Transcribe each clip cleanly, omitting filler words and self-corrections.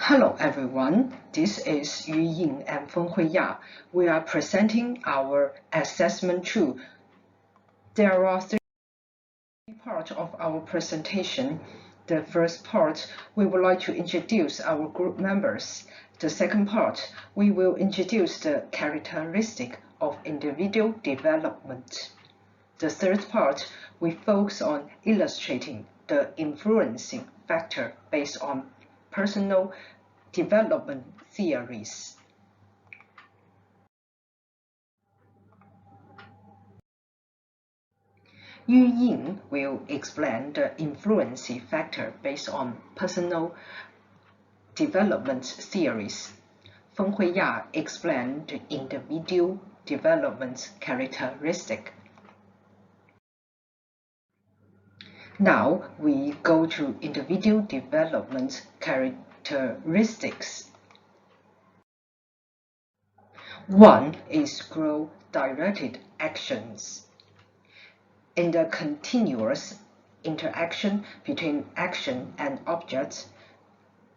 Hello everyone, this is Yu Ying and Feng Huiya. We are presenting our assessment tool. There are three parts of our presentation. The first part, we would like to introduce our group members. The second part, we will introduce the characteristic of individual development. The third part, we focus on illustrating the influencing factor based on personal development theories. Yu Ying will explain the influencing factor based on personal development theories. Feng Huiya explained the individual development characteristic. Now we go to individual development characteristics. One is growth-directed actions. In the continuous interaction between action and object,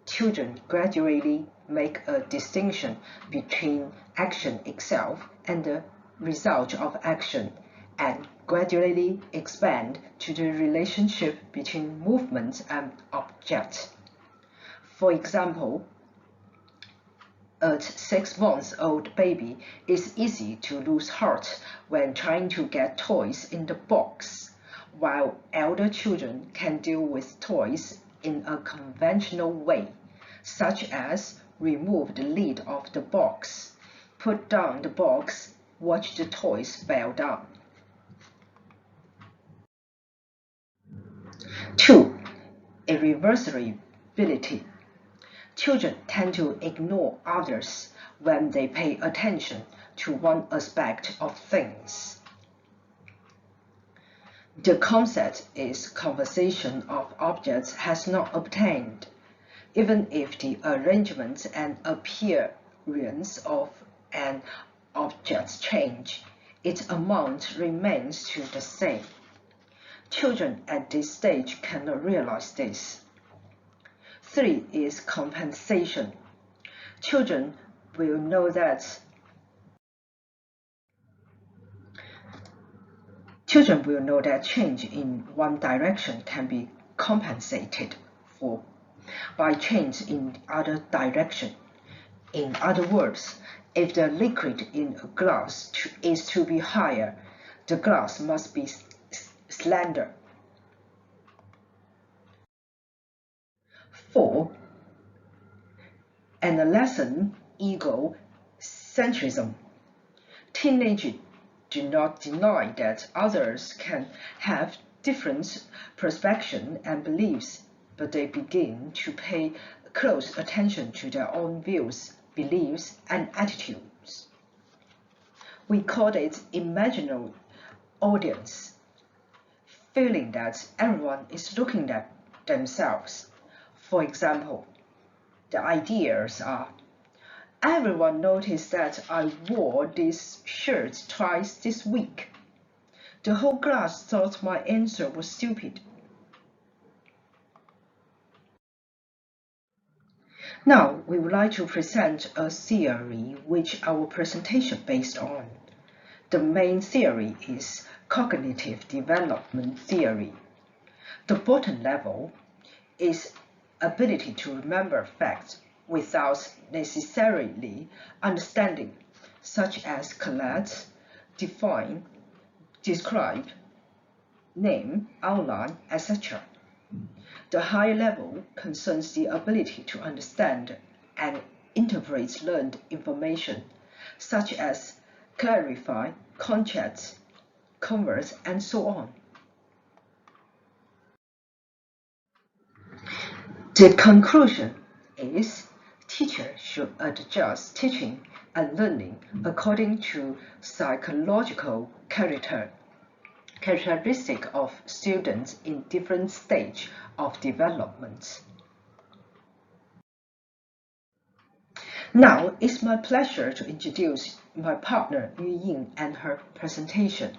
children gradually make a distinction between action itself and the result of action, and gradually expand to the relationship between movement and object. For example, a 6-month-old baby is easy to lose heart when trying to get toys in the box, while elder children can deal with toys in a conventional way, such as remove the lid of the box, put down the box, watch the toys fall down. 2. Irreversibility. Children tend to ignore others when they pay attention to one aspect of things. The concept is conservation of objects has not obtained, even if the arrangement and appearance of an object change, its amount remains the same. Children at this stage cannot realize this. 3 is compensation. Children will know that change in one direction can be compensated for by change in other direction. In other words, if the liquid in a glass is to be higher, the glass must be slender. 4. Adolescent egocentrism. Teenagers do not deny that others can have different perspectives and beliefs, but they begin to pay close attention to their own views, beliefs, and attitudes. We call it imaginary audience, feeling that everyone is looking at themselves. For example, the ideas are: everyone noticed that I wore this shirt twice this week. The whole class thought my answer was stupid. Now, we would like to present a theory which our presentation based on. The main theory is cognitive development theory. The bottom level is ability to remember facts without necessarily understanding, such as collect, define, describe, name, outline, etc. The higher level concerns the ability to understand and interpret learned information, such as clarify, concept, converse, and so on. The conclusion is teachers should adjust teaching and learning according to psychological characteristic of students in different stages of development. Now it's my pleasure to introduce my partner Yu Ying and her presentation.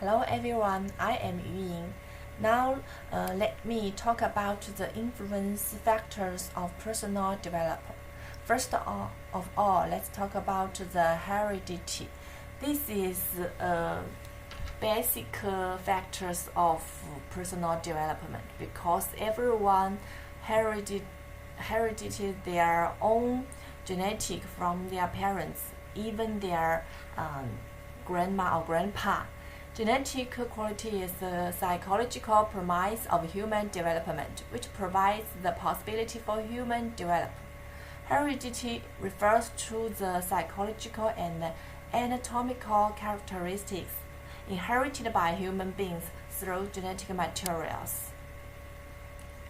Hello everyone, I am Yu Ying. Now, let me talk about the influence factors of personal development. First of all, let's talk about the heredity. This is basic factors of personal development because everyone inherited their own genetic from their parents, even their grandma or grandpa. Genetic quality is the psychological premise of human development, which provides the possibility for human development. Heredity refers to the psychological and anatomical characteristics inherited by human beings through genetic materials.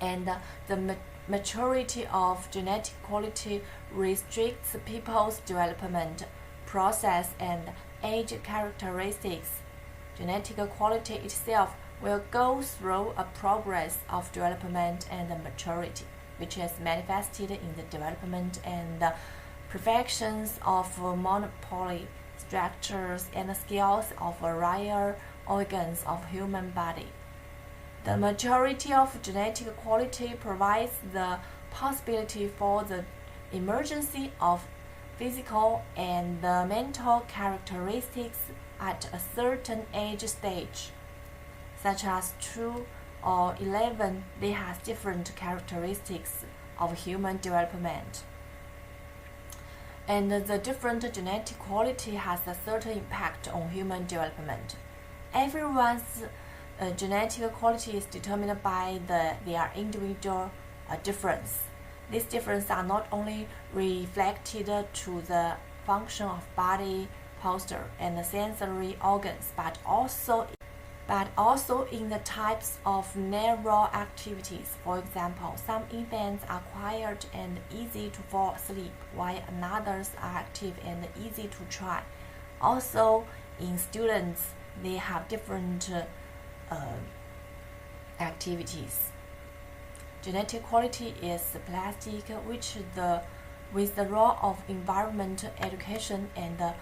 And the maturity of genetic quality restricts people's development process and age characteristics. Genetic quality itself will go through a progress of development and maturity, which is manifested in the development and perfections of monopoly structures and skills of rare organs of human body. The maturity of genetic quality provides the possibility for the emergence of physical and mental characteristics at a certain age stage, such as 2 or 11. They have different characteristics of human development. And the different genetic quality has a certain impact on human development. Everyone's genetic quality is determined by their individual difference. These differences are not only reflected to the function of body, posture, and sensory organs, but also in the types of neural activities. For example, some infants are quiet and easy to fall asleep, while others are active and easy to try. Also, in students, they have different activities. Genetic quality is plastic, with the role of environment, education, and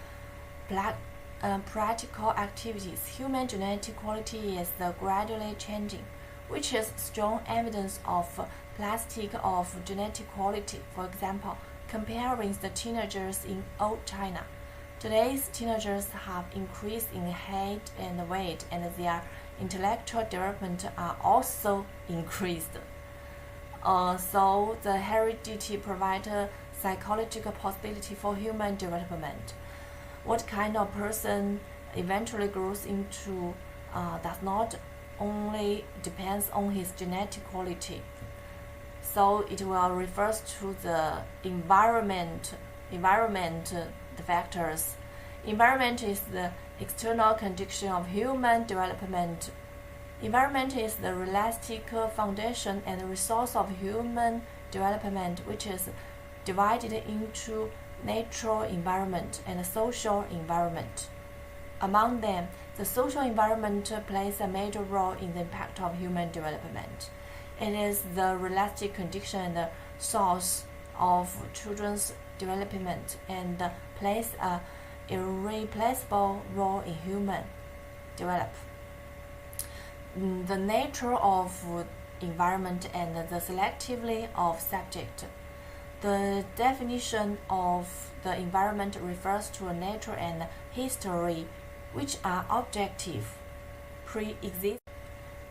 practical activities. Human genetic quality is gradually changing, which is strong evidence of plastic of genetic quality. For example, comparing the teenagers in old China. Today's teenagers have increased in height and weight, and their intellectual development are also increased. So the heredity provides a psychological possibility for human development. What kind of person eventually grows into does not only depends on his genetic quality. So it will refers to the environment the factors. Environment is the external condition of human development. Environment is the realistic foundation and resource of human development, which is divided into natural environment and social environment. Among them, the social environment plays a major role in the impact of human development. It is the realistic condition and the source of children's development and plays an irreplaceable role in human development. The nature of environment and the selectivity of subject. The definition of the environment refers to nature and history, which are objective, pre-existing,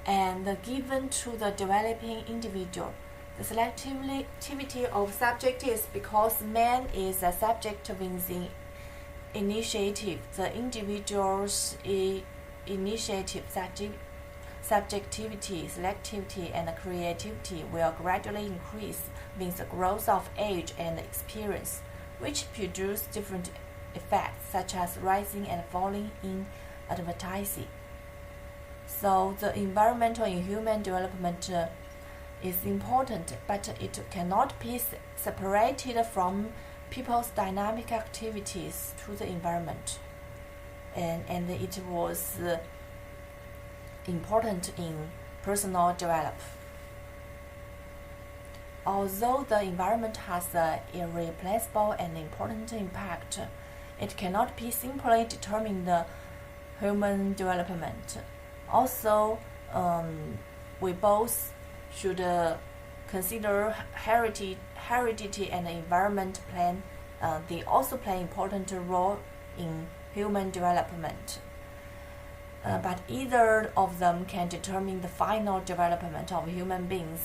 and given to the developing individual. The selectivity of subject is because man is a subject within initiative. The individual's initiative, subjectivity, selectivity, and creativity will gradually increase with the growth of age and experience, which produce different effects such as rising and falling in advertising. So the environmental in human development is important, but it cannot be separated from people's dynamic activities to the environment. And it was important in personal development. Although the environment has an irreplaceable and important impact, it cannot be simply determine the human development. Also, we both should consider heredity and environment plan. They also play important role in human development. But either of them can determine the final development of human beings,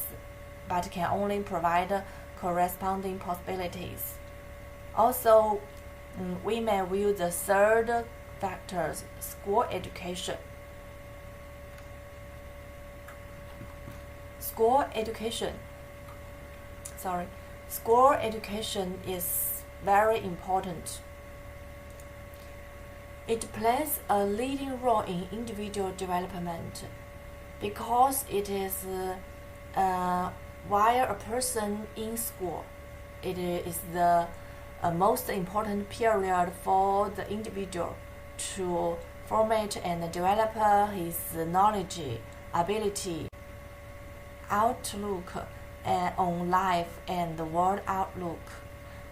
but can only provide corresponding possibilities. Also, we may view the third factor, school education. School education is very important. It plays a leading role in individual development because it is while a person in school, it is the most important period for the individual to formate and develop his knowledge, ability, outlook on life and the world outlook.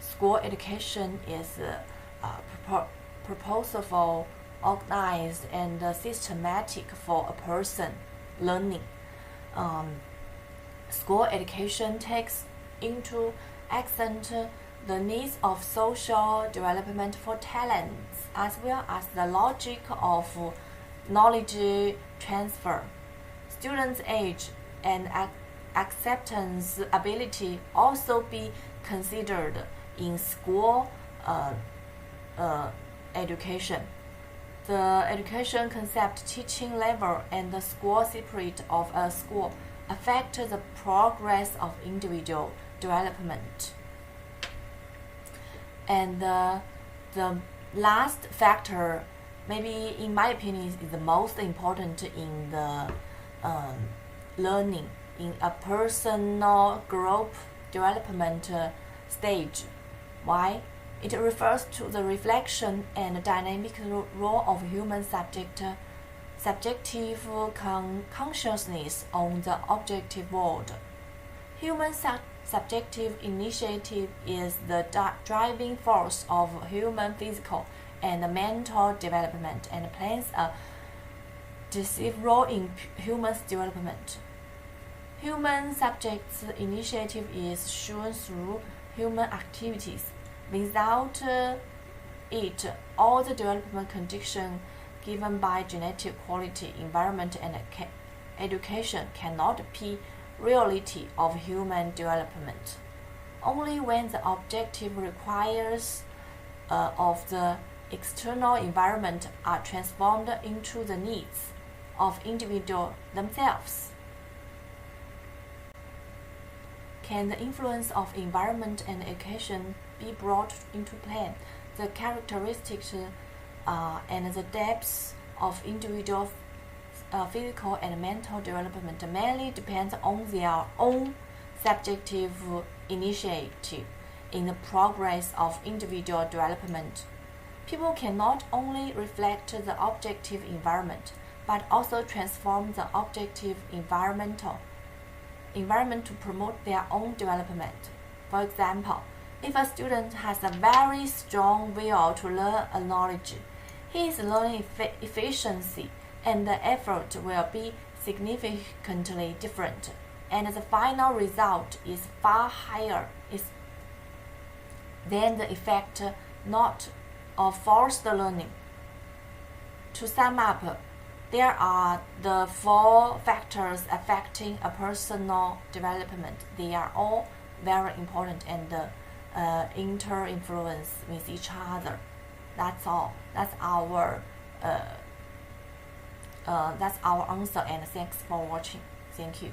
School education is purposeful, organized, and systematic for a person learning. School education takes into account the needs of social development for talents, as well as the logic of knowledge transfer. Students' age and acceptance ability also be considered in school education. The education concept, teaching level, and the school spirit of a school affect the progress of individual development. And the last factor, maybe in my opinion, is the most important in the learning in a personal group development stage. Why? It refers to the reflection and dynamic role of human subjective consciousness on the objective world. Human subjective initiative is the driving force of human physical and mental development and plays a decisive role in human development. Human subject's initiative is shown through human activities. Without it, all the development conditions given by genetic quality, environment, and education cannot be reality of human development. Only when the objective requires of the external environment are transformed into the needs of individuals themselves can the influence of environment and education be brought into play. The characteristics and the depths of individual physical and mental development mainly depends on their own subjective initiative in the progress of individual development. People can not only reflect the objective environment, but also transform the objective environment to promote their own development. For example, if a student has a very strong will to learn a knowledge, his learning efficiency and the effort will be significantly different, and the final result is far higher than the effect not of forced learning. To sum up, there are the 4 factors affecting a personal development. They are all very important and inter-influence with each other. That's all. That's our answer, and thanks for watching. Thank you.